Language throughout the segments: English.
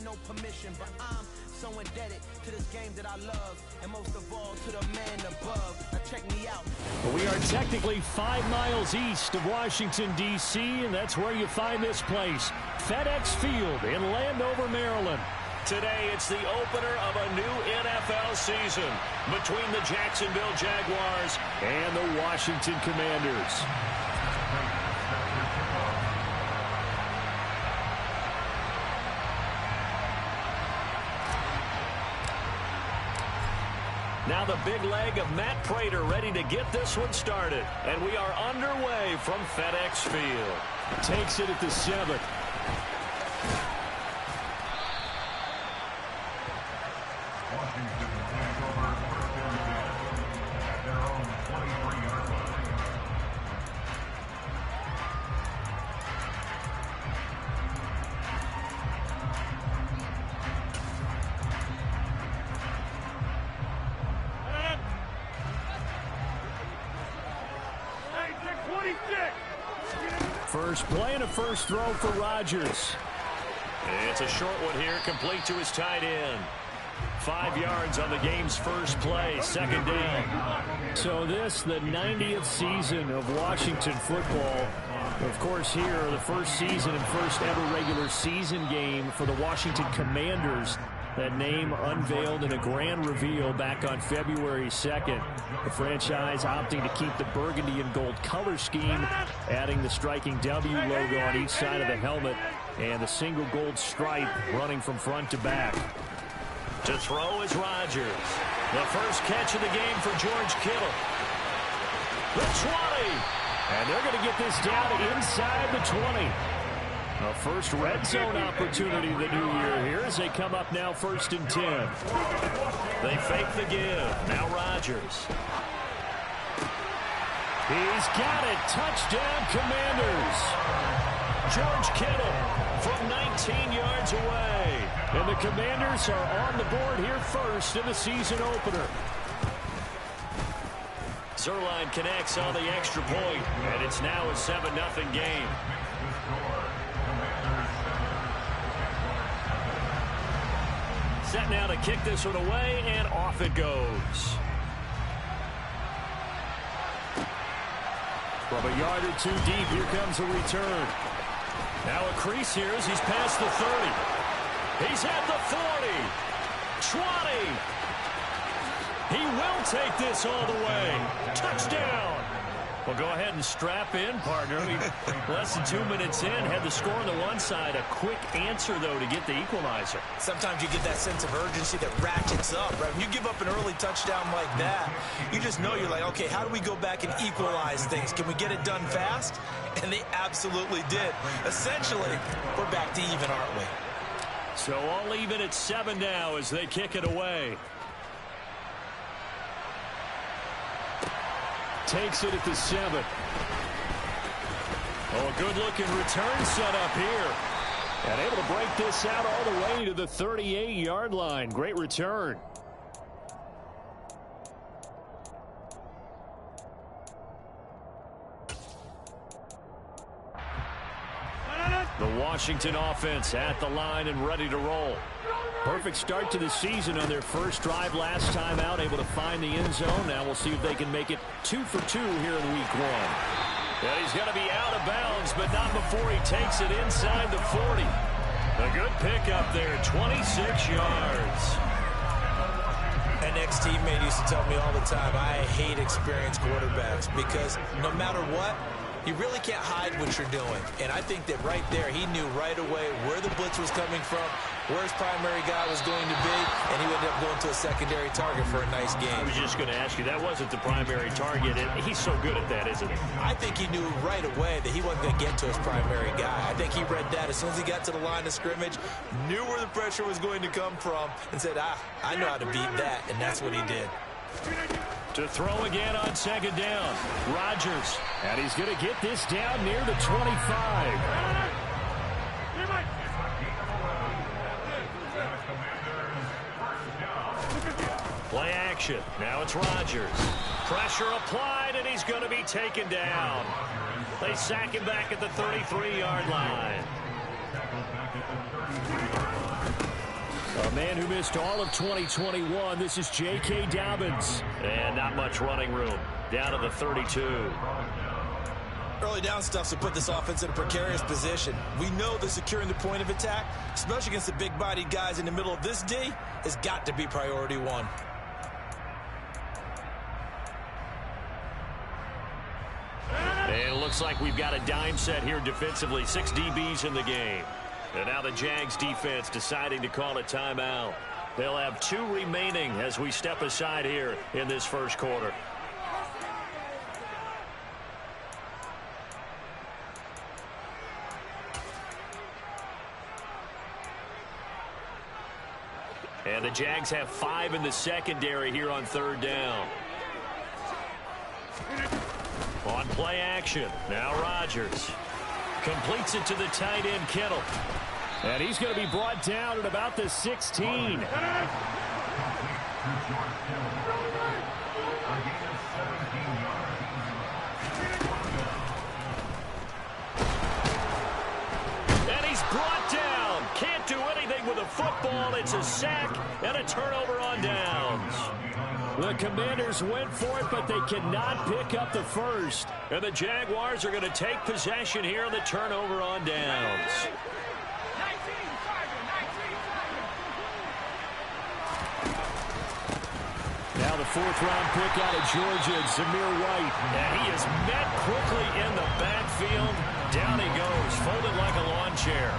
no permission, but I'm so indebted to this game that I love, and most of all to the man above. Now check me out. We are technically 5 miles east of Washington, D.C., and that's where you find this place, FedEx Field in Landover, Maryland. Today, it's the opener of a new NFL season between the Jacksonville Jaguars and the Washington Commanders. Now the big leg of Matt Prater ready to get this one started. And we are underway from FedEx Field. Takes it at the 7. First play and a first throw for Rodgers. It's a short one here, complete to his tight end. 5 yards on the game's first play, second down. So this, the 90th season of Washington football. Of course, here, the first season and first ever regular season game for the Washington Commanders. That name unveiled in a grand reveal back on February 2nd. The franchise opting to keep the burgundy and gold color scheme, adding the striking W logo on each side of the helmet and the single gold stripe running from front to back. To throw is Rodgers. The first catch of the game for George Kittle. The 20. And they're going to get this down inside the 20. A first red zone opportunity the new year here as they come up now 1st and 10. They fake the give. Now Rodgers. He's got it. Touchdown, Commanders. George Kittle from 19 yards away. And the Commanders are on the board here first in the season opener. Zerline connects on the extra point, and it's now a 7-0 game. Set now to kick this one away, and off it goes. From a yard or two deep, here comes a return. Now a crease here as he's past the 30. He's at the 40. 20. He will take this all the way. Touchdown. Well, go ahead and strap in, partner. Less than 2 minutes in, had the score on the one side. A quick answer, though, to get the equalizer. Sometimes you get that sense of urgency that ratchets up, right? When you give up an early touchdown like that, you just know you're like, okay, how do we go back and equalize things? Can we get it done fast? And they absolutely did. Essentially, we're back to even, aren't we? So all even at 7 now as they kick it away. Takes it at the 7. Oh, a good-looking return set up here. And able to break this out all the way to the 38-yard line. Great return. The Washington offense at the line and ready to roll. Perfect start to the season on their first drive last time out, able to find the end zone. Now we'll see if they can make it 2 for 2 here in week 1. And he's going to be out of bounds, but not before he takes it inside the 40. A good pickup there, 26 yards. An ex-teammate used to tell me all the time, I hate experienced quarterbacks because no matter what, you really can't hide what you're doing. And I think that right there, he knew right away where the blitz was coming from, where his primary guy was going to be, and he ended up going to a secondary target for a nice game. I was just going to ask you, that wasn't the primary target, and he's so good at that, isn't he? I think he knew right away that he wasn't going to get to his primary guy. I think he read that as soon as he got to the line of scrimmage, knew where the pressure was going to come from, and said, I know how to beat that, and that's what he did. To throw again on second down. Rodgers. And he's going to get this down near the 25. Play action. Now it's Rodgers. Pressure applied, and he's going to be taken down. They sack him back at the 33-yard line. A man who missed all of 2021, this is J.K. Dobbins. And not much running room. Down to the 32. Early down stuff to put this offense in a precarious position. We know that securing the point of attack, especially against the big-bodied guys in the middle of this D, has got to be priority one. And it looks like we've got a dime set here defensively. 6 DBs in the game. And now the Jags defense deciding to call a timeout. They'll have 2 remaining as we step aside here in this first quarter. And the Jags have 5 in the secondary here on 3rd down. On play action. Now Rodgers completes it to the tight end, Kittle. And he's going to be brought down at about the 16. And he's brought down. Can't do anything with a football. It's a sack and a turnover on downs. The Commanders went for it, but they cannot pick up the first. And the Jaguars are going to take possession here on the turnover on downs. Now the 4th-round pick out of Georgia, Zamir White. And he is met quickly in the backfield. Down he goes, folded like a lawn chair.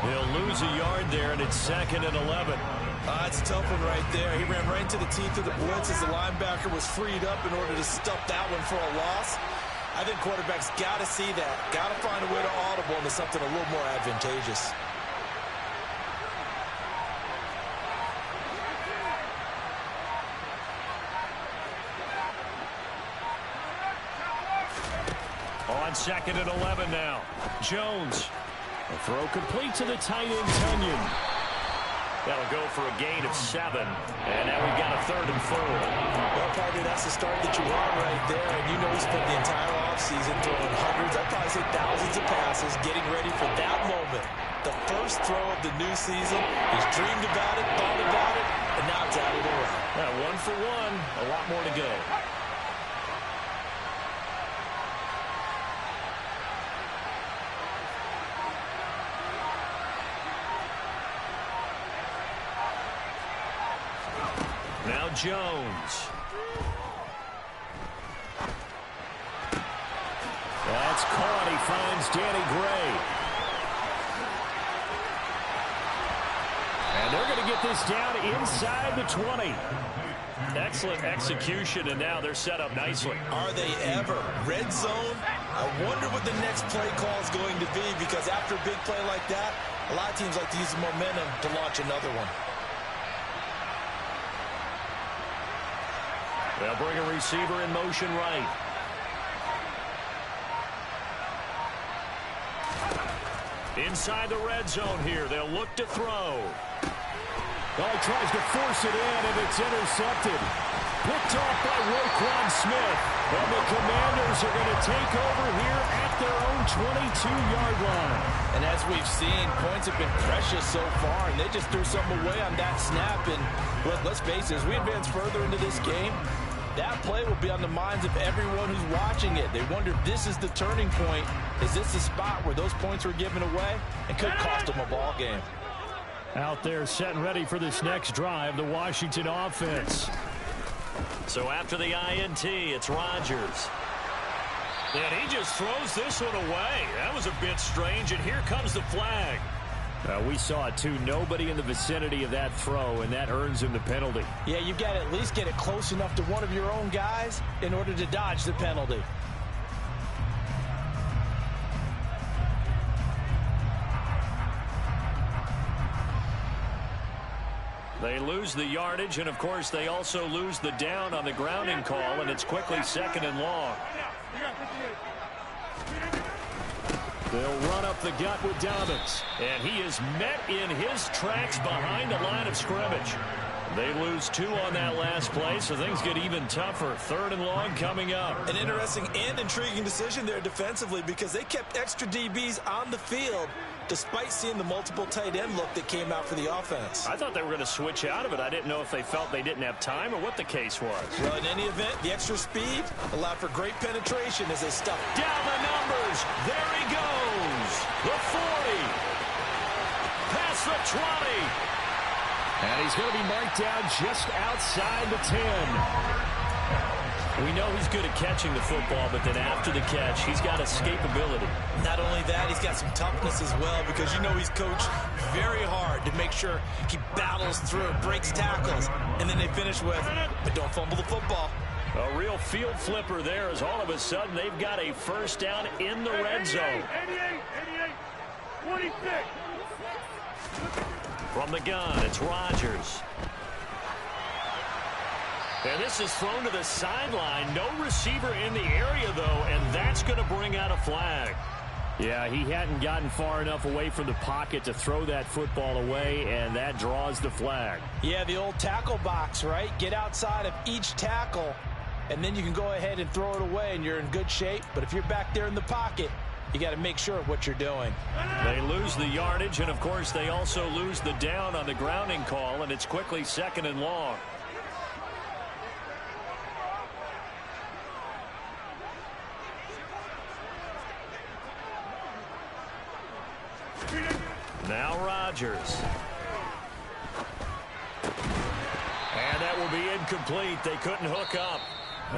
They'll lose a yard there, and it's 2nd and 11. It's a tough one right there. He ran right into the teeth of the blitz as the linebacker was freed up in order to stuff that one for a loss. I think quarterbacks got to see that. Got to find a way to audible into something a little more advantageous. On 2nd and 11 now. Jones. A throw complete to the tight end, Tunyon. That'll go for a gain of 7. And now we've got a 3rd and 4. Well, partner, that's the start that you want right there. And you know he spent the entire offseason throwing hundreds, I'd probably say thousands of passes, getting ready for that moment. The first throw of the new season. He's dreamed about it, thought about it, and now it's out of the way. Now 1 for 1. A lot more to go. Now Jones. That's caught. He finds Danny Gray. And they're going to get this down inside the 20. Excellent execution, and now they're set up nicely. Are they ever? Red zone? I wonder what the next play call is going to be, because after a big play like that, a lot of teams like to use the momentum to launch another one. They'll bring a receiver in motion right. Inside the red zone here. They'll look to throw. Oh, he tries to force it in, and it's intercepted. Picked off by Roquan Smith. And the Commanders are going to take over here at their own 22-yard line. And as we've seen, points have been precious so far, and they just threw something away on that snap. And look, let's face it, as we advance further into this game, that play will be on the minds of everyone who's watching it. They wonder if this is the turning point. Is this the spot where those points were given away and could cost them a ball game? Out there setting ready for this next drive, the Washington offense. So after the INT, it's Rodgers. And he just throws this one away. That was a bit strange, and here comes the flag. We saw it too. Nobody in the vicinity of that throw, and that earns him the penalty. Yeah, you've got to at least get it close enough to one of your own guys in order to dodge the penalty. They lose the yardage, and of course they also lose the down on the grounding call, and it's quickly 2nd and long. They'll run up the gut with Dobbins, and he is met in his tracks behind the line of scrimmage. They lose 2 on that last play, so things get even tougher. 3rd and long coming up. An interesting and intriguing decision there defensively, because they kept extra DBs on the field despite seeing the multiple tight end look that came out for the offense. I thought they were going to switch out of it. I didn't know if they felt they didn't have time or what the case was. Well, in any event, the extra speed allowed for great penetration as they stuffed down the numbers. There he goes. The 40. Past the 20. And he's going to be marked down just outside the 10. We know he's good at catching the football, but then after the catch, he's got escapability. Not only that, he's got some toughness as well, because you know he's coached very hard to make sure he battles through, breaks tackles, and then they finish with, but don't fumble the football. A real field flipper there as all of a sudden they've got a first down in the red zone. 26. From the gun, it's Rodgers. And this is thrown to the sideline. No receiver in the area, though, and that's going to bring out a flag. Yeah, he hadn't gotten far enough away from the pocket to throw that football away, and that draws the flag. Yeah, the old tackle box, right? Get outside of each tackle, and then you can go ahead and throw it away, and you're in good shape. But if you're back there in the pocket, you got to make sure of what you're doing. They lose the yardage, and, of course, they also lose the down on the grounding call, and it's quickly 2nd and long. Now Rodgers. And that will be incomplete. They couldn't hook up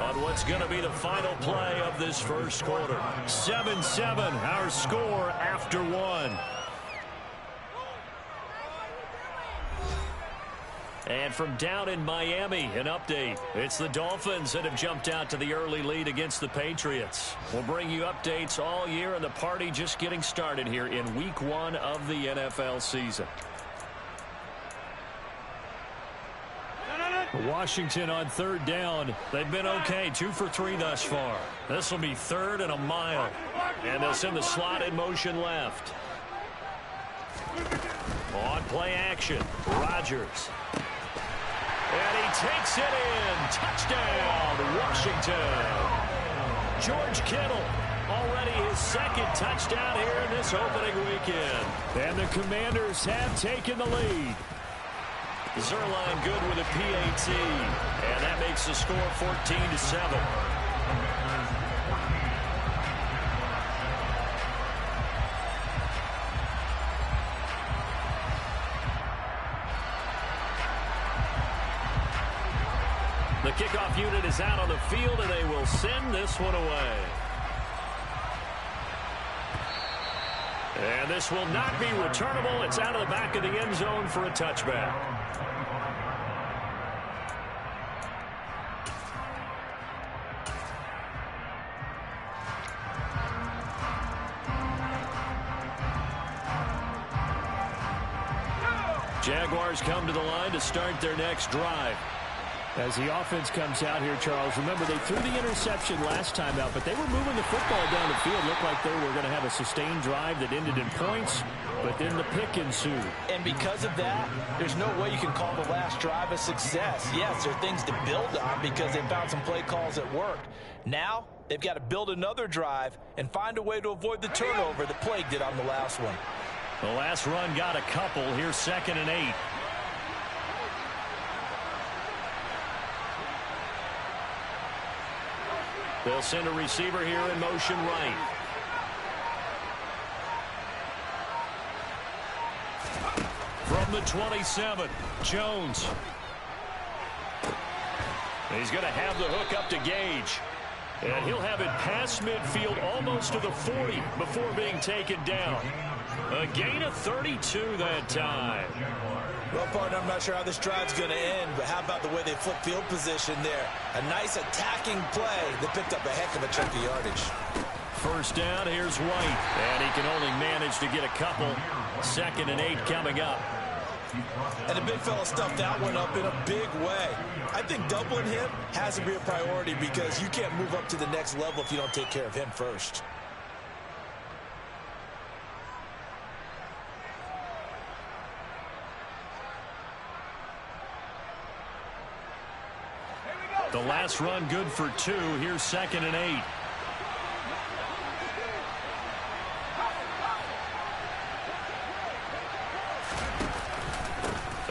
on what's going to be the final play of this first quarter. 7-7, our score after 1. And from down in Miami, an update. It's the Dolphins that have jumped out to the early lead against the Patriots. We'll bring you updates all year, and the party just getting started here in Week 1 of the NFL season. Washington on 3rd down. They've been okay, 2 for 3 thus far. This will be 3rd and a mile. And they'll send the slot in motion left. On play action, Rodgers. And he takes it in. Touchdown, Washington. George Kittle, already his 2nd touchdown here in this opening weekend. And the Commanders have taken the lead. Zerline good with a PAT. And that makes the score 14-7. The kickoff unit is out on the field, and they will send this one away. And this will not be returnable. It's out of the back of the end zone for a touchback. Jaguars come to the line to start their next drive. As the offense comes out here, Charles, remember they threw the interception last time out, but they were moving the football down the field. Looked like they were going to have a sustained drive that ended in points, but then the pick ensued. And because of that, there's no way you can call the last drive a success. Yes, there are things to build on because they found some play calls that worked. Now, they've got to build another drive and find a way to avoid the turnover that plagued it on the last one. The last run got a couple. Here's 2nd and 8. They'll send a receiver here in motion right. From the 27, Jones. He's going to have the hook up to Gage. And he'll have it past midfield almost to the 40 before being taken down. A gain of 32 that time. Well, partner, I'm not sure how this drive's going to end, but how about the way they flip field position there? A nice attacking play that picked up a heck of a chunk of yardage. First down, here's White. And he can only manage to get a couple. 2nd and 8 coming up. And the big fella stuffed that one up in a big way. I think doubling him has to be a priority because you can't move up to the next level if you don't take care of him first. The last run good for 2. Here's 2nd and 8.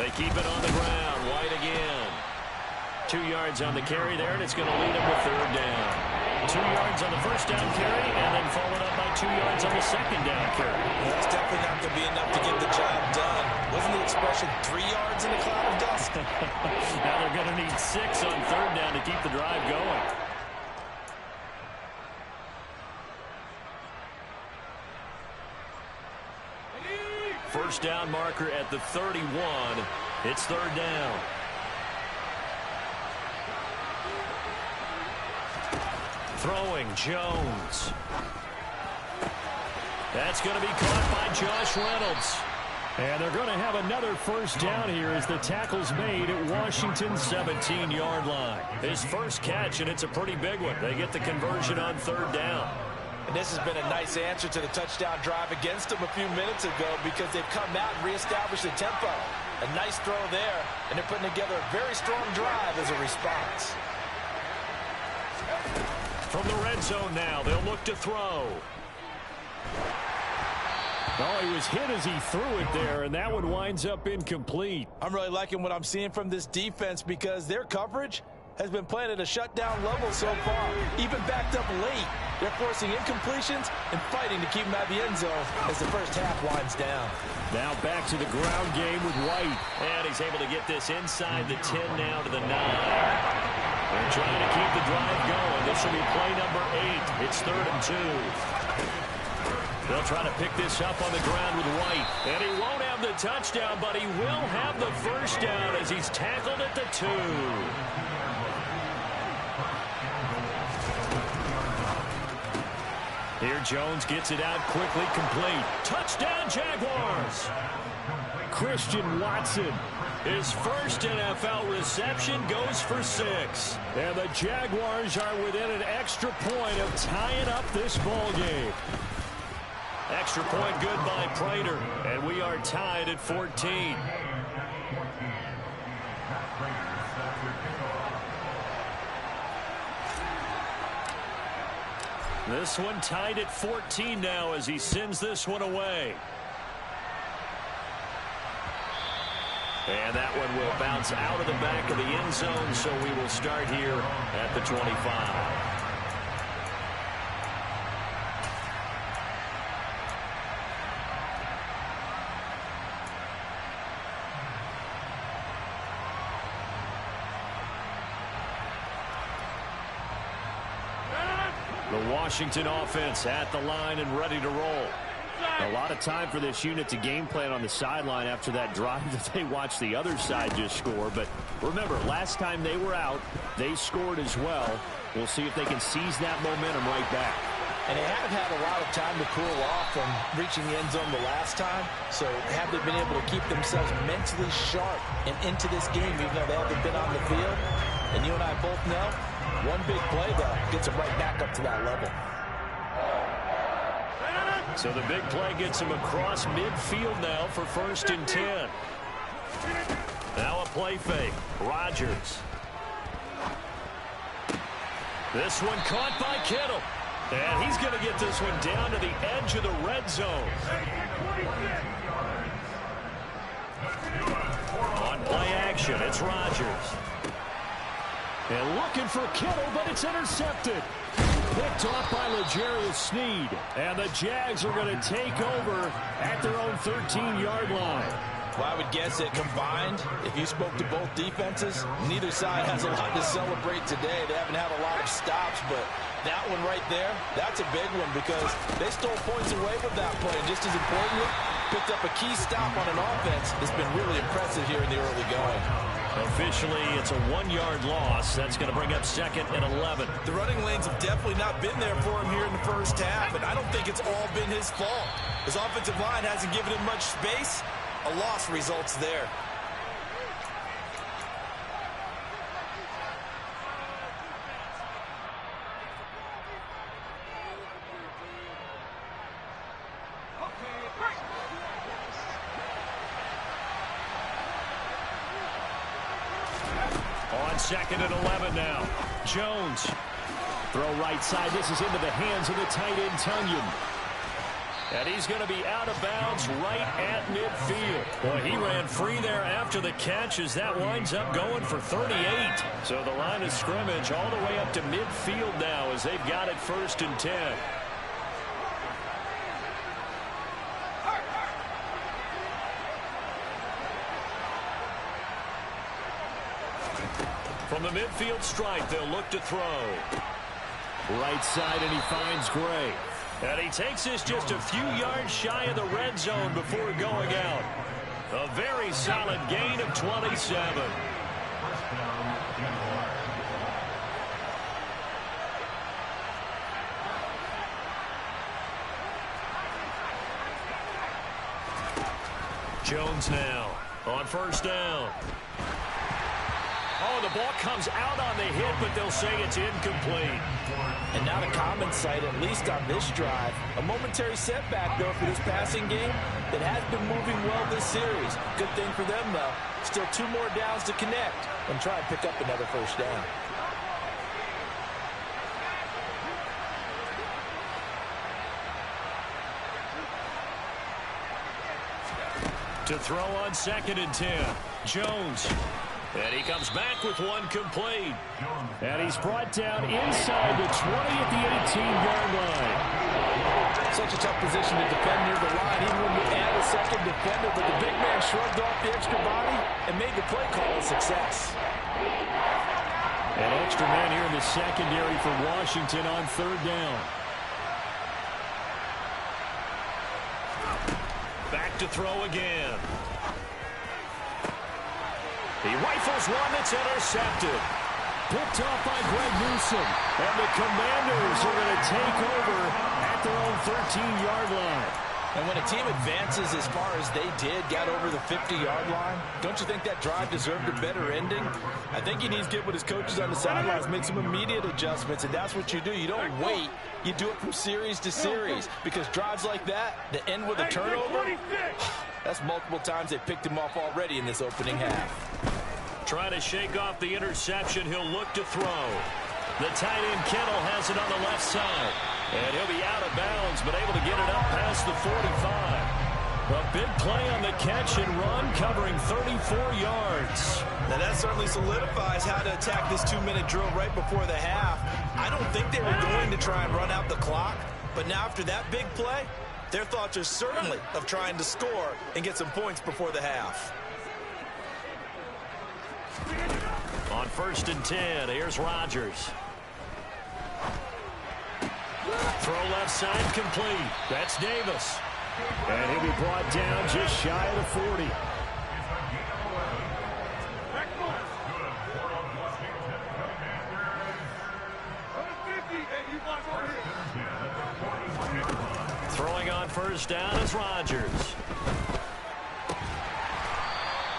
They keep it on the ground. White again. 2 yards on the carry there, and it's going to lead them to third down. 2 yards on the first down carry, and then followed up by 2 yards on the second down carry. Well, that's definitely not going to be enough to get the job done. Wasn't the expression 3 yards in a cloud of dust? Now they're going to need 6 on third down to keep the drive going. First down marker at the 31. It's third down. Throwing, Jones. That's going to be caught by Josh Reynolds. And they're going to have another first down here as the tackle's made at Washington's 17-yard line. His first catch, and it's a pretty big one. They get the conversion on third down. And this has been a nice answer to the touchdown drive against them a few minutes ago because they've come out and reestablished the tempo. A nice throw there, and they're putting together a very strong drive as a response. From the red zone now, they'll look to throw. Oh, he was hit as he threw it there, and that one winds up incomplete. I'm really liking what I'm seeing from this defense because their coverage has been playing at a shutdown level so far. Even backed up late, they're forcing incompletions and fighting to keep them out of the end zone as the first half winds down. Now back to the ground game with White. And he's able to get this inside the 10 now to the 9. They're trying to keep the drive going. This will be play number 8. It's 3rd and 2. They'll try to pick this up on the ground with White. And he won't have the touchdown, but he will have the first down as he's tackled at the 2. Here Jones gets it out quickly, complete. Touchdown, Jaguars! Christian Watson. His first NFL reception goes for 6. And the Jaguars are within an extra point of tying up this ball game. Extra point good by Prater, and we are tied at 14. This one tied at 14 now as he sends this one away. And that one will bounce out of the back of the end zone, so we will start here at the 25. The Washington offense at the line and ready to roll. A lot of time for this unit to game plan on the sideline after that drive that they watched the other side just score. But remember, last time they were out, they scored as well. We'll see if they can seize that momentum right back. And they haven't had a lot of time to cool off from reaching the end zone the last time. So have they been able to keep themselves mentally sharp and into this game even though they haven't been on the field? And you and I both know, one big play, though, gets them right back up to that level. So the big play gets him across midfield now for 1st and 10. Now a play fake. Rodgers. This one caught by Kittle. And he's going to get this one down to the edge of the red zone. On play action, it's Rodgers. And looking for Kittle, but it's intercepted. Picked off by L'Jarius Sneed. And the Jags are going to take over at their own 13-yard line. Well, I would guess that combined, if you spoke to both defenses, neither side has a lot to celebrate today. They haven't had a lot of stops, but that one right there, that's a big one because they stole points away with that play. And just as importantly, picked up a key stop on an offense that's been really impressive here in the early going. Officially, it's a 1-yard loss. That's going to bring up 2nd and 11. The running lanes have definitely not been there for him here in the first half, and I don't think it's all been his fault. His offensive line hasn't given him much space. A loss results there. On 2nd and 11 now. Jones. Throw right side. This is into the hands of the tight end, Tunyon. And he's going to be out of bounds right at midfield. Boy, he ran free there after the catch as that winds up going for 38. So the line of scrimmage all the way up to midfield now as they've got it 1st and 10. From the midfield stripe, they'll look to throw. Right side, and he finds Gray. And he takes this just a few yards shy of the red zone before going out. A very solid gain of 27. Jones now on 1st down. Oh, the ball comes out on the hit, but they'll say it's incomplete. And not a common sight, at least on this drive. A momentary setback, though, for this passing game that has been moving well this series. Good thing for them, though. Still 2 more downs to connect and try and pick up another 1st down. To throw on 2nd and 10. Jones. And he comes back with one complete. And he's brought down inside the 20 at the 18-yard line. Such a tough position to defend near the line, even when you add a 2nd defender. But the big man shrugged off the extra body and made the play call a success. An extra man here in the secondary for Washington on 3rd down. Back to throw again. He rifles one that's intercepted. Picked off by Greg Newsom. And the Commanders are going to take over at their own 13-yard line. And when a team advances as far as they did, got over the 50-yard line, don't you think that drive deserved a better ending? I think he needs to get with his coaches on the sidelines, make some immediate adjustments, and that's what you do. You don't wait. You do it from series to series, because drives like that end with a turnover, that's multiple times they picked him off already in this opening half. Trying to shake off the interception, he'll look to throw. The tight end Kittle has it on the left side. And he'll be out of bounds, but able to get it up past the 45. A big play on the catch and run, covering 34 yards. Now that certainly solidifies how to attack this 2-minute drill right before the half. I don't think they were going to try and run out the clock, but now after that big play, their thoughts are certainly of trying to score and get some points before the half. On 1st and 10, here's Rodgers. Throw left side complete. That's Davis. And he'll be brought down just shy of the 40. Throwing on 1st down is Rodgers.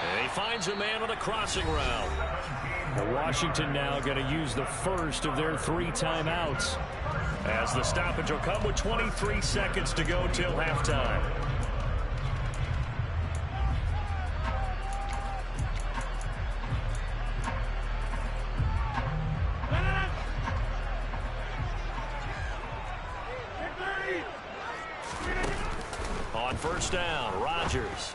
And he finds a man on a crossing route. Now Washington now going to use the first of their 3 timeouts. As the stoppage will come with 23 seconds to go till halftime. On 1st down, Rodgers.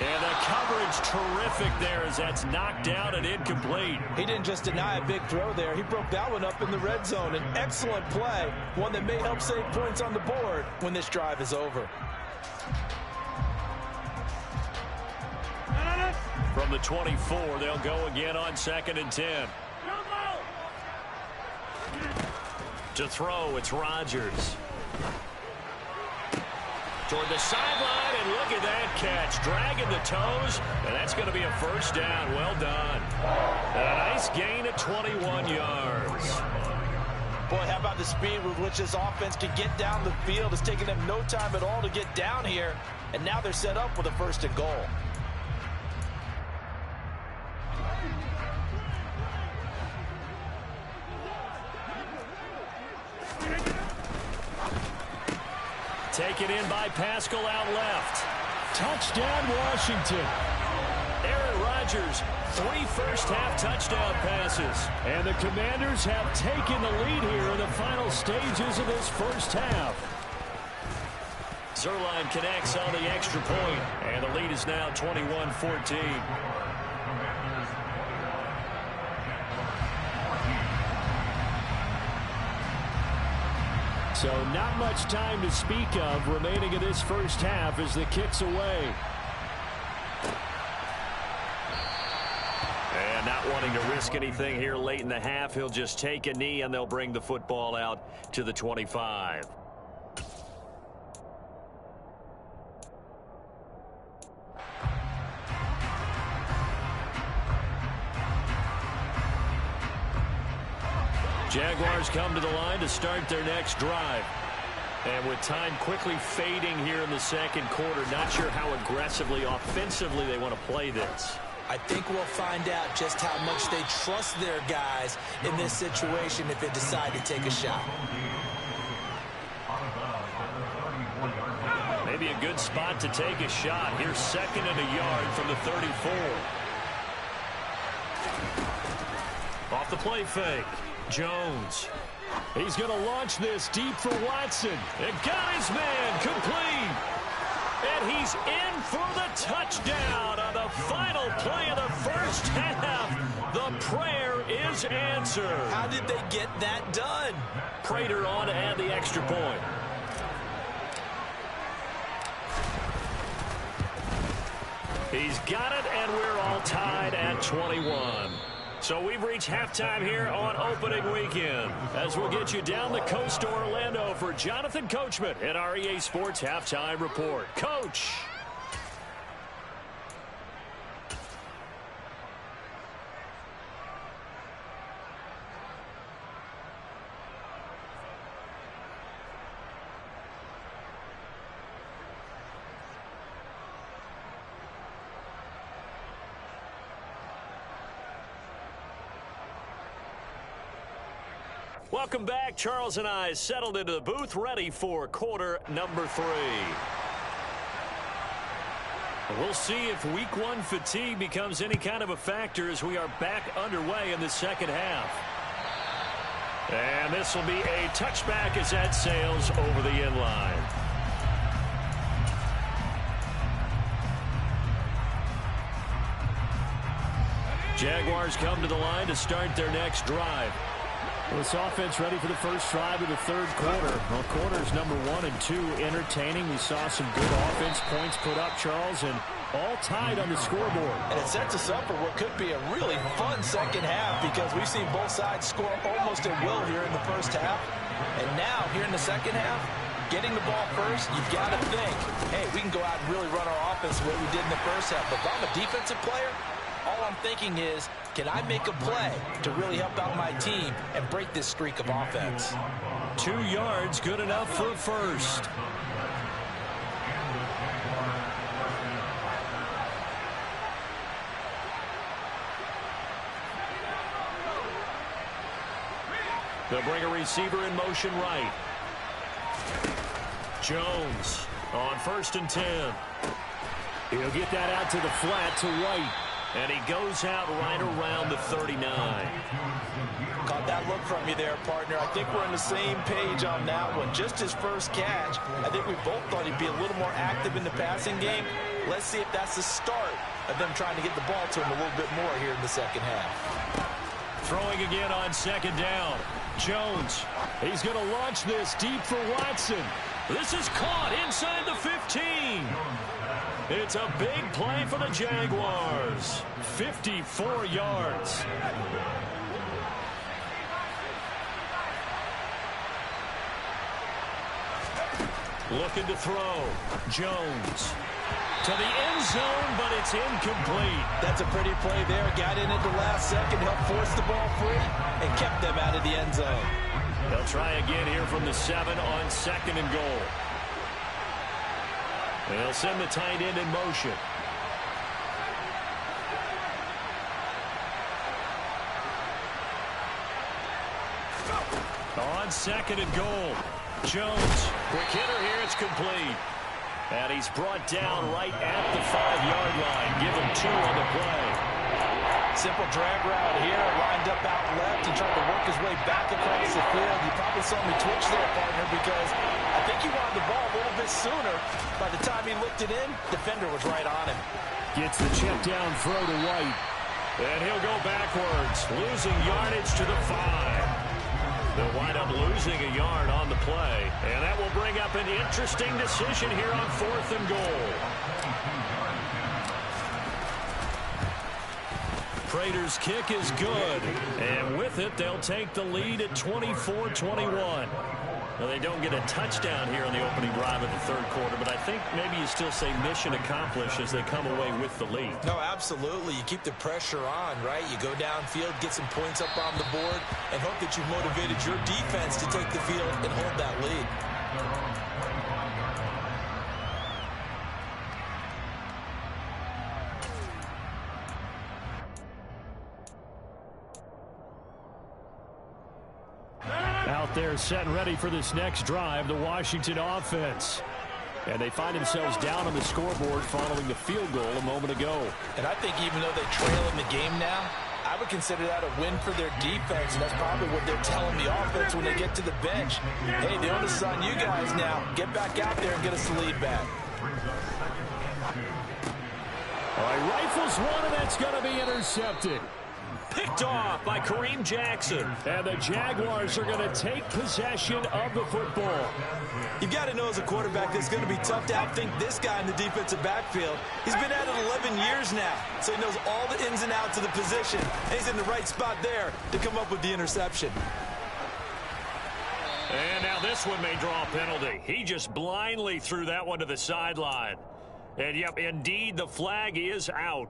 And the coverage terrific there as that's knocked down and incomplete. He didn't just deny a big throw there. He broke that one up in the red zone. An excellent play, one that may help save points on the board when this drive is over. From the 24, they'll go again on 2nd and 10. To throw, it's Rodgers. Toward the sideline, and look at that catch. Dragging the toes, and that's going to be a 1st down. Well done. And a nice gain of 21 yards. Boy, how about the speed with which this offense can get down the field? It's taken them no time at all to get down here, and now they're set up with a 1st and goal. Taken in by Pascal out left. Touchdown, Washington. Aaron Rodgers, 3 first-half touchdown passes. And the Commanders have taken the lead here in the final stages of this 1st half. Zerline connects on the extra point, and the lead is now 21-14. So not much time to speak of remaining in this first half as the kick's away. And not wanting to risk anything here late in the half, he'll just take a knee and they'll bring the football out to the 25. Jaguars come to the line to start their next drive. And with time quickly fading here in the second quarter, not sure how aggressively, offensively they want to play this. I think we'll find out just how much they trust their guys in this situation if they decide to take a shot. Maybe a good spot to take a shot. Here's 2nd and a yard from the 34. Off the play fake. Jones. He's going to launch this deep for Watson. And got his man complete. And he's in for the touchdown on the final play of the first half. The prayer is answered. How did they get that done? Prater on to add the extra point. He's got it, and we're all tied at 21. So we've reached halftime here on opening weekend, as we'll get you down the coast to Orlando for Jonathan Coachman at our EA Sports Halftime Report. Coach. Welcome back. Charles and I settled into the booth, ready for quarter number 3. We'll see if week 1 fatigue becomes any kind of a factor as we are back underway in the second half. And this will be a touchback as that sails over the end line. Jaguars come to the line to start their next drive. This offense ready for the first drive of the third quarter. Well, quarters number 1 and 2 entertaining. We saw some good offense points put up, Charles, and all tied on the scoreboard. And it sets us up for what could be a really fun second half because we've seen both sides score almost at will here in the first half. And now, here in the second half, getting the ball first, you've got to think, hey, we can go out and really run our offense the way we did in the first half. But if I'm a defensive player, all I'm thinking is, can I make a play to really help out my team and break this streak of offense? 2 yards, good enough for first. They'll bring a receiver in motion right. Jones on 1st and 10. He'll get that out to the flat to White. And he goes out right around the 39. Caught that look from you there, partner. I think we're on the same page on that one. Just his first catch. I think we both thought he'd be a little more active in the passing game. Let's see if that's the start of them trying to get the ball to him a little bit more here in the second half. Throwing again on 2nd down. Jones. He's going to launch this deep for Watson. This is caught inside the 15. It's a big play for the Jaguars. 54 yards. Looking to throw. Jones. To the end zone, but it's incomplete. That's a pretty play there. Got in at the last second, helped force the ball free, and kept them out of the end zone. They'll try again here from the 7 on 2nd and goal. They'll send the tight end in motion. On 2nd and goal. Jones, quick hitter here, it's complete. And he's brought down right at the 5-yard line. Give him 2 on the play. Simple drag route here, lined up out left. He tried to work his way back across the field. You probably saw me twitch there, partner, because I think he wanted the ball a little bit sooner. By the time he looked it in, defender was right on him. Gets the check down throw to White. And he'll go backwards, losing yardage to the 5. They'll wind up losing a yard on the play. And that will bring up an interesting decision here on 4th and goal. Prater's kick is good. And with it, they'll take the lead at 24-21. Well, they don't get a touchdown here on the opening drive of the 3rd quarter, but I think maybe you still say mission accomplished as they come away with the lead. No, absolutely. You keep the pressure on, right? You go downfield, get some points up on the board, and hope that you've motivated your defense to take the field and hold that lead. Out there set and ready for this next drive, the Washington offense. And they find themselves down on the scoreboard following the field goal a moment ago. And I think even though they trail in the game now, I would consider that a win for their defense, and that's probably what they're telling the offense when they get to the bench. Hey, the onus is on you guys now. Get back out there and get us the lead back. All right, rifles one, and that's going to be intercepted. Picked off by Kareem Jackson. And the Jaguars are going to take possession of the football. You've got to know as a quarterback it's going to be tough to outthink this guy in the defensive backfield. He's been at it 11 years now, so he knows all the ins and outs of the position. And he's in the right spot there to come up with the interception. And now this one may draw a penalty. He just blindly threw that one to the sideline. And, yep, indeed, the flag is out.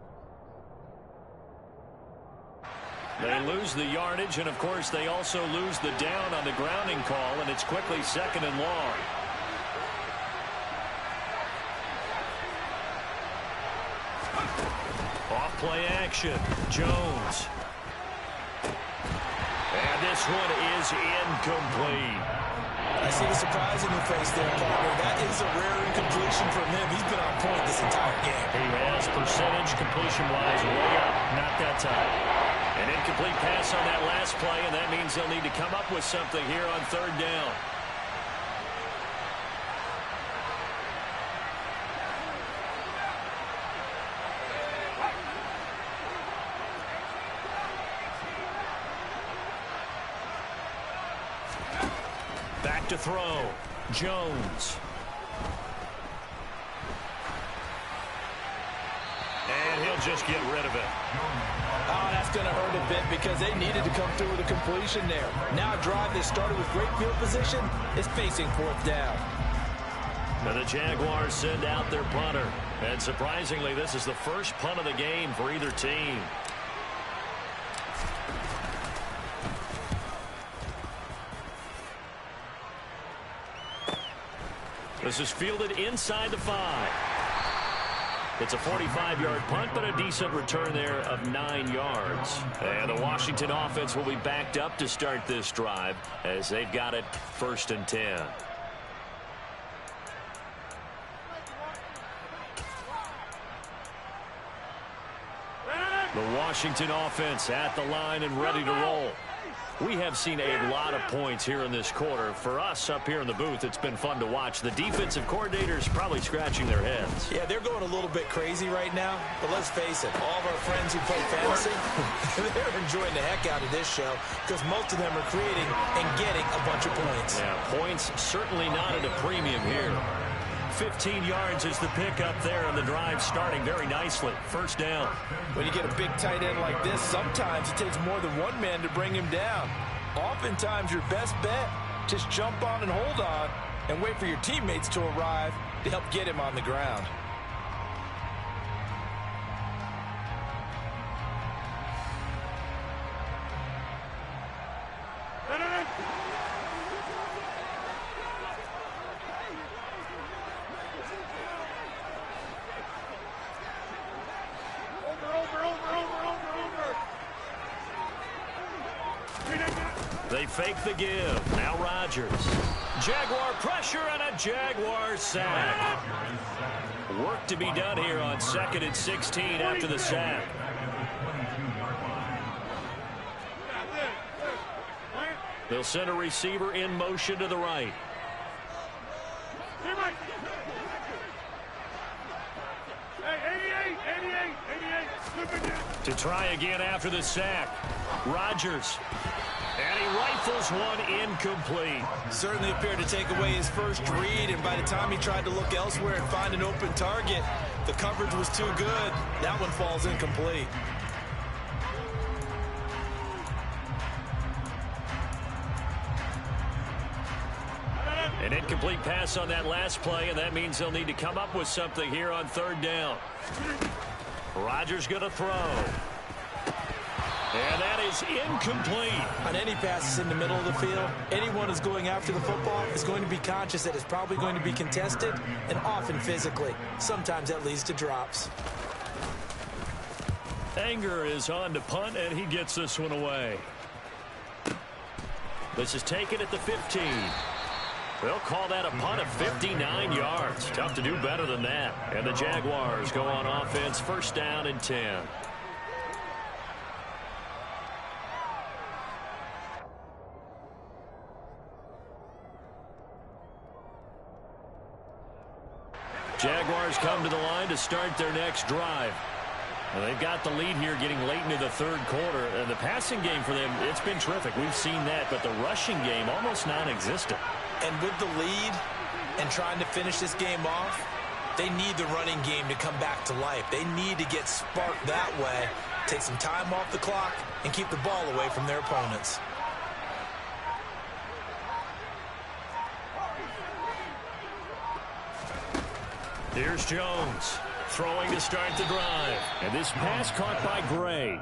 They lose the yardage, and, of course, they also lose the down on the grounding call, and it's quickly 2nd and long. Off-play action. Jones. And this one is incomplete. I see the surprise in your face there, partner. That is a rare incompletion from him. He's been on point this entire game. He has percentage completion-wise way up. Not that time. An incomplete pass on that last play, and that means they'll need to come up with something here on 3rd down. Back to throw. Jones. And he'll just get rid of it. Oh, that's going to hurt a bit because they needed to come through with a completion there. Now a drive that started with great field position is facing 4th down. Now the Jaguars send out their punter. And surprisingly, this is the first punt of the game for either team. This is fielded inside the 5. It's a 45-yard punt, but a decent return there of 9 yards. And the Washington offense will be backed up to start this drive as they've got it 1st and 10. The Washington offense at the line and ready to roll. We have seen a lot of points here in this quarter. For us up here in the booth, it's been fun to watch. The defensive coordinators probably scratching their heads. Yeah, they're going a little bit crazy right now. But let's face it, all of our friends who play fantasy, they're enjoying the heck out of this show because most of them are creating and getting a bunch of points. Yeah, points certainly not at a premium here. 15 yards is the pickup there, and the drive starting very nicely. 1st down. When you get a big tight end like this, sometimes it takes more than one man to bring him down. Oftentimes, your best bet, just jump on and hold on and wait for your teammates to arrive to help get him on the ground. They fake the give. Now Rodgers. Jaguar pressure and a Jaguar sack. Work to be done here on 2nd and 16 after the sack. They'll send a receiver in motion to the right. To try again after the sack. Rodgers. And he rifles one incomplete. Certainly appeared to take away his first read, and by the time he tried to look elsewhere and find an open target, the coverage was too good. That one falls incomplete. An incomplete pass on that last play, and that means they'll need to come up with something here on third down. Rodgers going to throw. And that is incomplete. On any passes in the middle of the field, anyone who's going after the football is going to be conscious that it's probably going to be contested, and often physically. Sometimes that leads to drops. Anger is on to punt, and he gets this one away. This is taken at the 15. They'll call that a punt of 59 yards. Tough to do better than that. And the Jaguars go on offense, first down and 10. Jaguars come to the line to start their next drive. Well, they've got the lead here getting late into the third quarter. And the passing game for them, it's been terrific. We've seen that, but the rushing game almost non-existent. And with the lead and trying to finish this game off, they need the running game to come back to life. They need to get sparked that way, take some time off the clock, and keep the ball away from their opponents. Here's Jones throwing to start the drive. And this pass caught by Gray.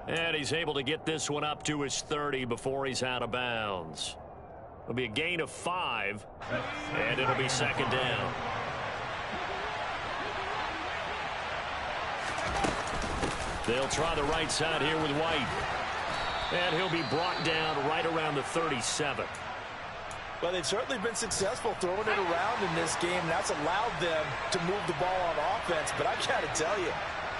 And he's able to get this one up to his 30 before he's out of bounds. It'll be a gain of 5, and it'll be second down. They'll try the right side here with White. And he'll be brought down right around the 37. Well, they've certainly been successful throwing it around in this game, and that's allowed them to move the ball on offense. But I got to tell you,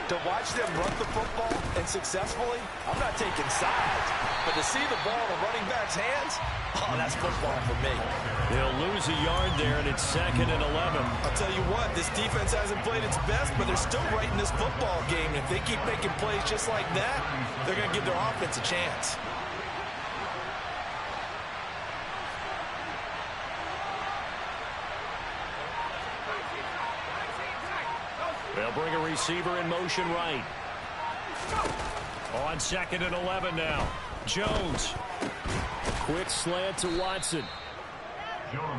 to watch them run the football and successfully, I'm not taking sides. But to see the ball in a running back's hands, oh, that's football for me. They'll lose a yard there, and it's second and 11. I'll tell you what, this defense hasn't played its best, but they're still right in this football game. And if they keep making plays just like that, they're going to give their offense a chance. They'll bring a receiver in motion right. On second and 11 now. Jones. Quick slant to Watson.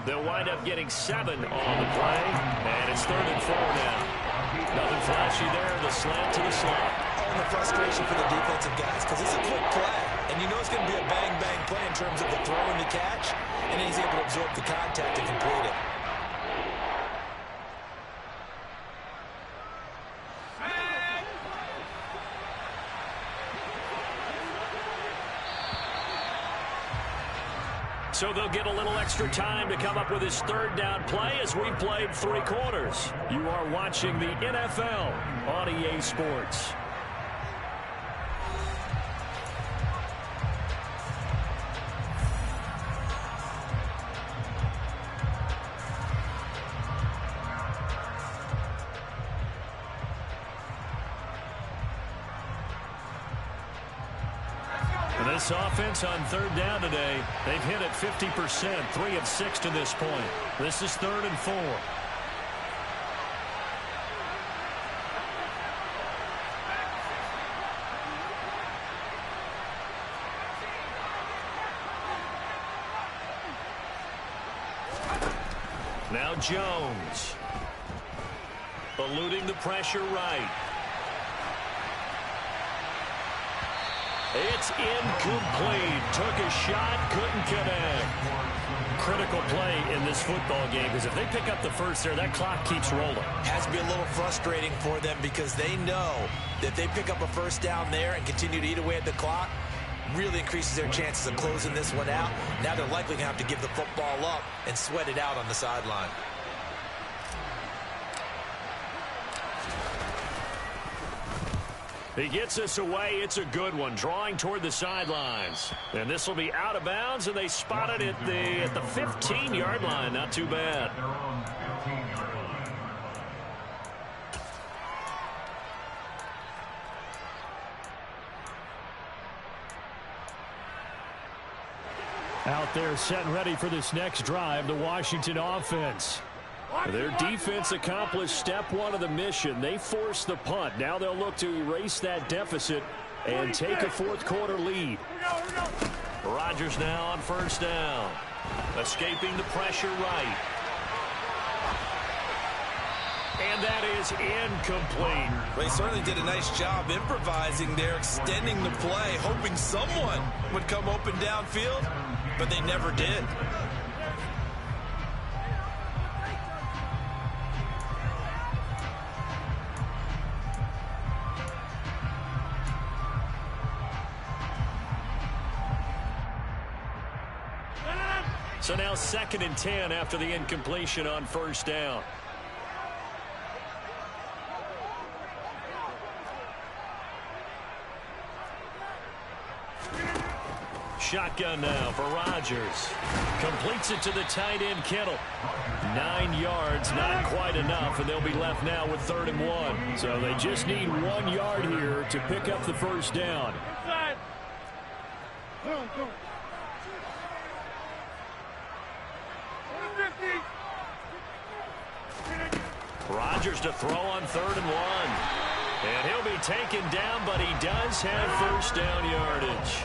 They'll wind up getting 7 on the play. And it's third and 4 now. Nothing flashy there. The slant to the slot. Oh, and the frustration for the defensive guys, because it's a quick play. And you know it's going to be a bang-bang play in terms of the throw and the catch. And he's able to absorb the contact and complete it. So they'll get a little extra time to come up with his third down play as we've played 3 quarters. You are watching the NFL on EA Sports. This offense on third down today, they've hit it 50%, 3 of 6 to this point. This is third and 4. Now Jones. Eluding the pressure right. It's incomplete. Took a shot, couldn't connect. Critical play in this football game, because if they pick up the first there, that clock keeps rolling. Has to be a little frustrating for them, because they know that if they pick up a first down there and continue to eat away at the clock, really increases their chances of closing this one out. Now they're likely going to have to give the football up and sweat it out on the sideline. He gets this away. It's a good one, drawing toward the sidelines. And this will be out of bounds, and they spot it at the 15-yard line. Not too bad. Out there set and ready for this next drive, the Washington offense. Their defense accomplished step one of the mission. They forced the punt. Now they'll look to erase that deficit and take a fourth-quarter lead. Rodgers now on first down. Escaping the pressure right. And that is incomplete. Well, he certainly did a nice job improvising there, extending the play, hoping someone would come open downfield, but they never did. So now 2nd and 10 after the incompletion on first down. Shotgun now for Rodgers. Completes it to the tight end, Kittle. 9 yards, not quite enough, and they'll be left now with 3rd and 1. So they just need 1 yard here to pick up the first down. Rodgers to throw on 3rd and 1. And he'll be taken down, but he does have first down yardage.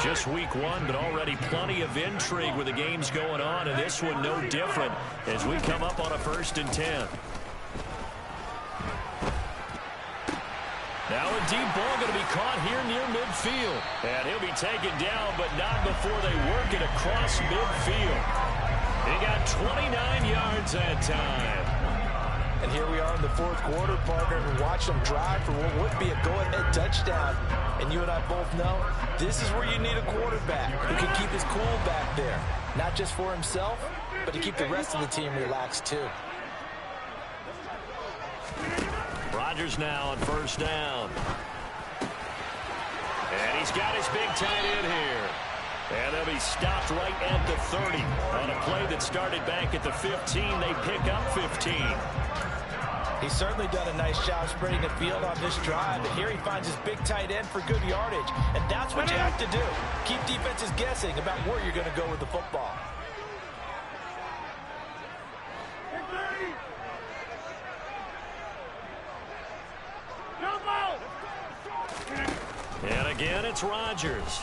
Just week 1, but already plenty of intrigue with the games going on, and this one no different as we come up on a 1st and 10. Now a deep ball going to be caught here near midfield. And he'll be taken down, but not before they work it across midfield. He got 29 yards that time. And here we are in the 4th quarter, partner, and watch them drive for what would be a go-ahead touchdown. And you and I both know this is where you need a quarterback who can keep his cool back there. Not just for himself, but to keep the rest of the team relaxed too. Rodgers now on first down. And he's got his big tight end here. And they'll be stopped right at the 30. On a play that started back at the 15, they pick up 15. He's certainly done a nice job spreading the field on this drive, and here he finds his big tight end for good yardage. And that's what you have to do. Keep defenses guessing about where you're going to go with the football. And again, it's Rodgers.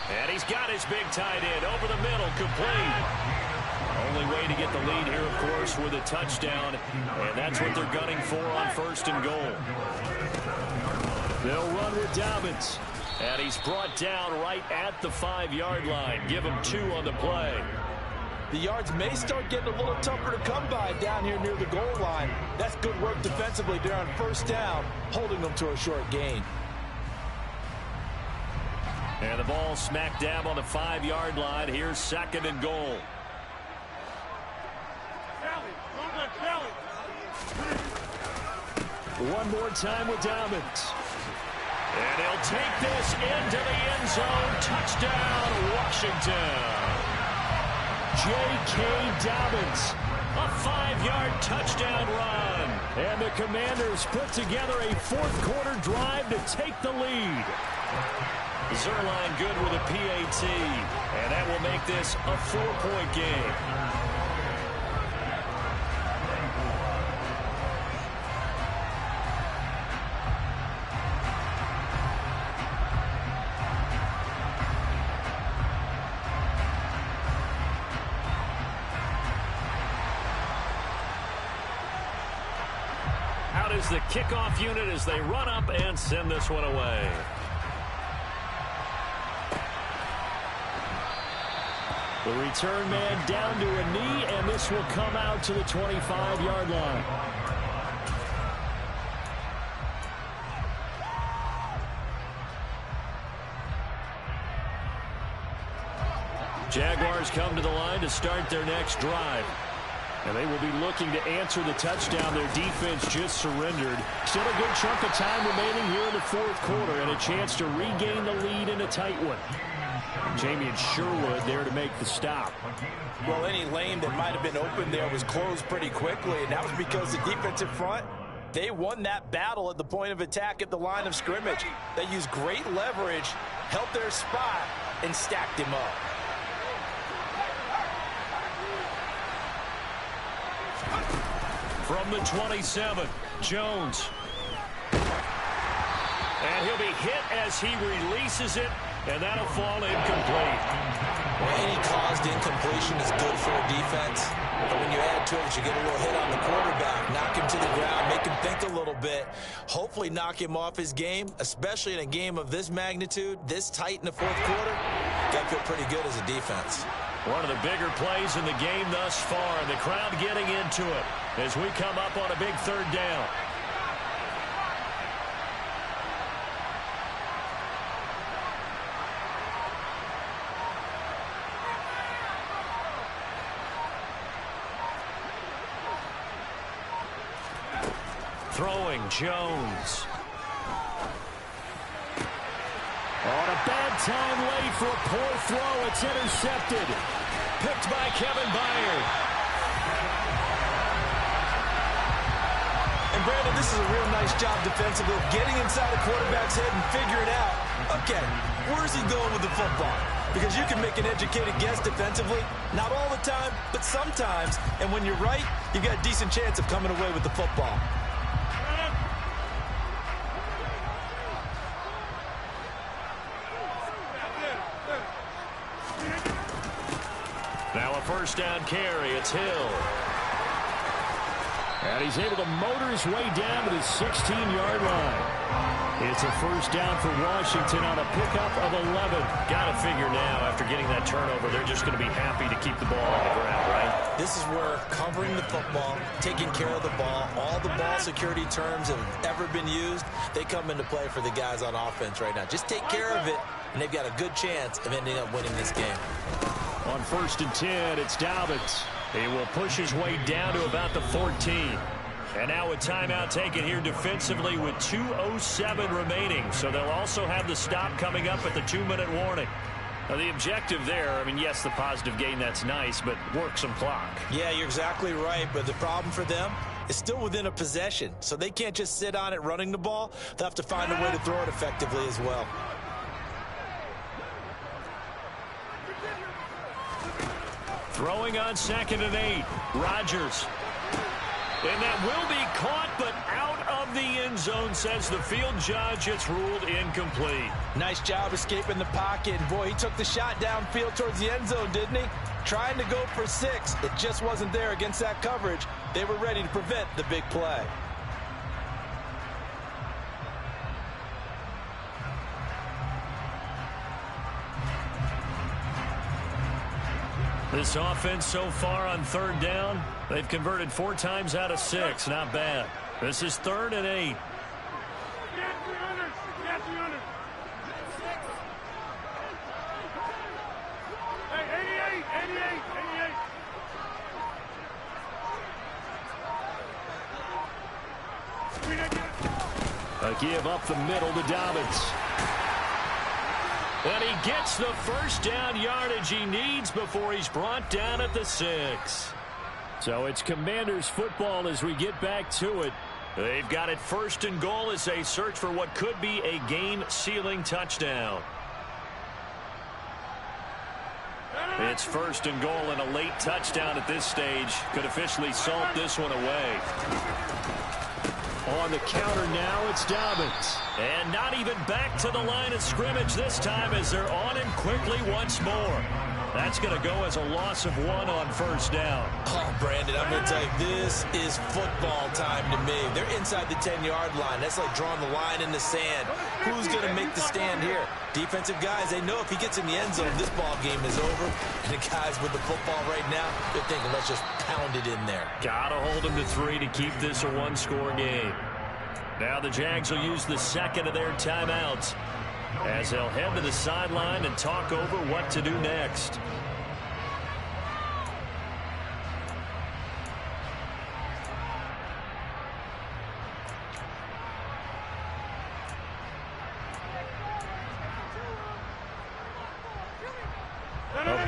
And he's got his big tight end over the middle, complete. Only way to get the lead here, of course, with a touchdown, and that's what they're gunning for on 1st and goal. They'll run with Dobbins. And he's brought down right at the 5-yard line. Give him 2 on the play. The yards may start getting a little tougher to come by down here near the goal line. That's good work defensively there on first down, holding them to a short gain. And the ball smack dab on the 5-yard line. Here's 2nd and goal. One more time with Dobbins. And he'll take this into the end zone. Touchdown, Washington. J.K. Dobbins. A 5-yard touchdown run. And the Commanders put together a 4th-quarter drive to take the lead. Zerline good with a PAT. And that will make this a 4-point game. Out is the kickoff unit as they run up and send this one away. The return man down to a knee, and this will come out to the 25-yard line. Jaguars come to the line to start their next drive. And they will be looking to answer the touchdown their defense just surrendered. Still a good chunk of time remaining here in the fourth quarter and a chance to regain the lead in a tight one. Jamie and Sherwood there to make the stop. Well, any lane that might have been open there was closed pretty quickly, and that was because the defensive front, they won that battle at the point of attack at the line of scrimmage. They used great leverage, held their spot, and stacked him up. From the 27, Jones. And he'll be hit as he releases it, and that'll fall incomplete. Well, any caused incompletion is good for a defense. But when you add to it, you get a little hit on the quarterback, knock him to the ground, make him think a little bit, hopefully knock him off his game, especially in a game of this magnitude, this tight in the fourth quarter. Got to feel pretty good as a defense. One of the bigger plays in the game thus far, and the crowd getting into it as we come up on a big third down. Throwing, Jones. On a bad time late for a poor throw. It's intercepted. Picked by Kevin Byard. And Brandon, this is a real nice job defensively, getting inside a quarterback's head and figuring out, okay, where's he going with the football? Because you can make an educated guess defensively, not all the time, but sometimes. And when you're right, you've got a decent chance of coming away with the football. Now a first down carry. It's Hill. And he's able to motor his way down to the 16-yard line. It's a first down for Washington on a pickup of 11. Got to figure now, after getting that turnover, they're just going to be happy to keep the ball on the ground, right? This is where covering the football, taking care of the ball, all the ball security terms that have ever been used, they come into play for the guys on offense right now. Just take care of it, and they've got a good chance of ending up winning this game. On 1st and 10, it's Dobbins. He will push his way down to about the 14. And now a timeout taken here defensively with 2:07 remaining. So they'll also have the stop coming up at the 2-minute warning. Now the objective there, I mean, yes, the positive gain, that's nice, but work some clock. Yeah, you're exactly right. But the problem for them is still within a possession. So they can't just sit on it running the ball. They'll have to find a way to throw it effectively as well. Throwing on 2nd and 8. Rodgers. And that will be caught, but out of the end zone, says the field judge. It's ruled incomplete. Nice job escaping the pocket. And boy, he took the shot downfield towards the end zone, didn't he? Trying to go for 6. It just wasn't there against that coverage. They were ready to prevent the big play. This offense so far on 3rd down, they've converted 4 times out of 6. Not bad. This is 3rd and 8. A give up the middle to Dobbins. And he gets the first down yardage he needs before he's brought down at the 6. So it's Commanders football as we get back to it. They've got it 1st and goal as they search for what could be a game-sealing touchdown. It's 1st and goal, and a late touchdown at this stage could officially salt this one away. On the counter now, it's Dobbins. And not even back to the line of scrimmage this time as they're on him quickly once more. That's going to go as a loss of 1 on 1st down. Oh, Brandon, I'm going to tell you, this is football time to me. They're inside the 10-yard line. That's like drawing the line in the sand. Who's going to make the stand here? Defensive guys, they know if he gets in the end zone, this ball game is over. And the guys with the football right now, they're thinking, let's just pound it in there. Got to hold him to 3 to keep this a 1-score game. Now the Jags will use the 2nd of their timeouts as they'll head to the sideline and talk over what to do next.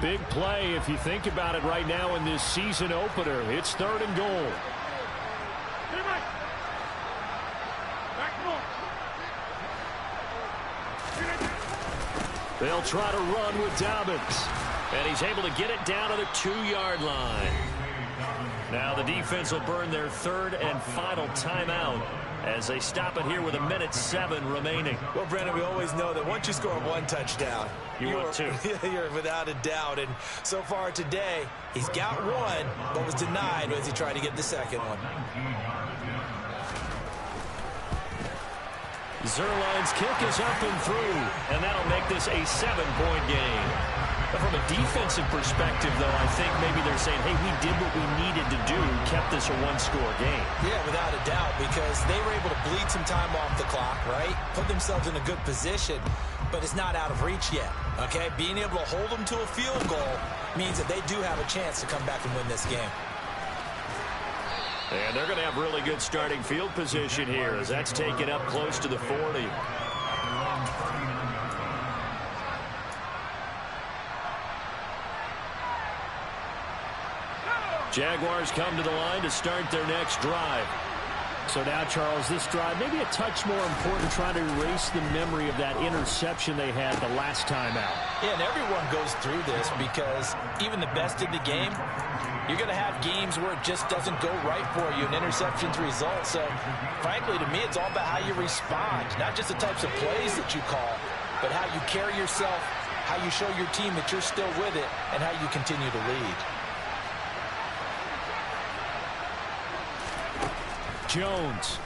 Big play if you think about it right now in this season opener. It's 3rd and goal. They'll try to run with Dobbins. And he's able to get it down to the 2-yard line. Now the defense will burn their 3rd and final timeout as they stop it here with 1:07 remaining. Well, Brandon, we always know that once you score 1 touchdown, you want 2. You're without a doubt. And so far today, he's got 1, but was denied as he tried to get the second one. Zerline's kick is up and through, and that'll make this a 7-point game. But from a defensive perspective, though, I think maybe they're saying, hey, we did what we needed to do, kept this a 1-score game. Yeah, without a doubt, because they were able to bleed some time off the clock, right? Put themselves in a good position, but it's not out of reach yet, okay? Being able to hold them to a field goal means that they do have a chance to come back and win this game. And they're going to have really good starting field position here as that's taken up close to the 40. Jaguars come to the line to start their next drive. So now, Charles, this drive maybe a touch more important, trying to erase the memory of that interception they had the last time out. Yeah, and everyone goes through this because even the best in the game, you're going to have games where it just doesn't go right for you, and interceptions result. So, frankly, to me, it's all about how you respond, not just the types of plays that you call, but how you carry yourself, how you show your team that you're still with it, and how you continue to lead. Jones.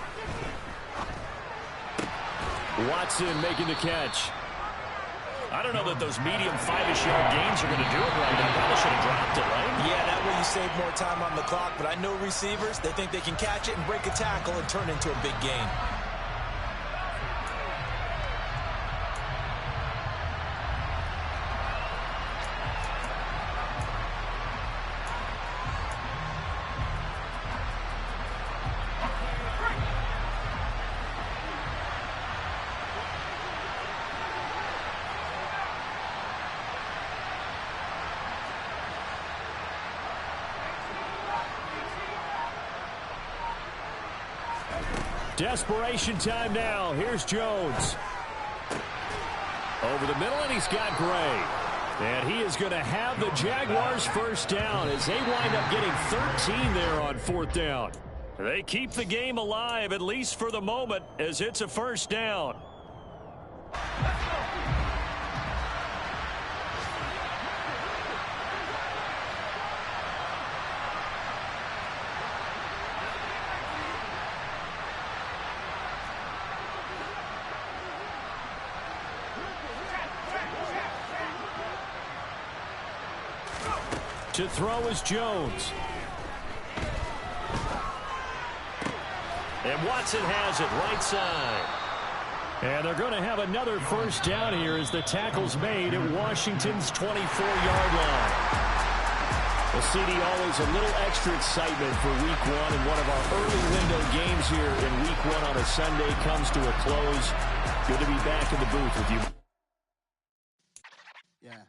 Watson making the catch. I don't know that those medium 5-ish yard gains are going to do it right now. Probably should have dropped it, right? Yeah, that way you save more time on the clock. But I know receivers, they think they can catch it and break a tackle and turn into a big gain. Desperation time now. Here's Jones. Over the middle, and he's got Gray. And he is going to have the Jaguars first down as they wind up getting 13 there on 4th down. They keep the game alive, at least for the moment, as it's a first down. To throw is Jones. And Watson has it right side. And they're going to have another first down here as the tackle's made at Washington's 24-yard line. Well, CD, always a little extra excitement for Week 1, and one of our early window games here in Week 1 on a Sunday comes to a close. Good to be back in the booth with you. Yeah.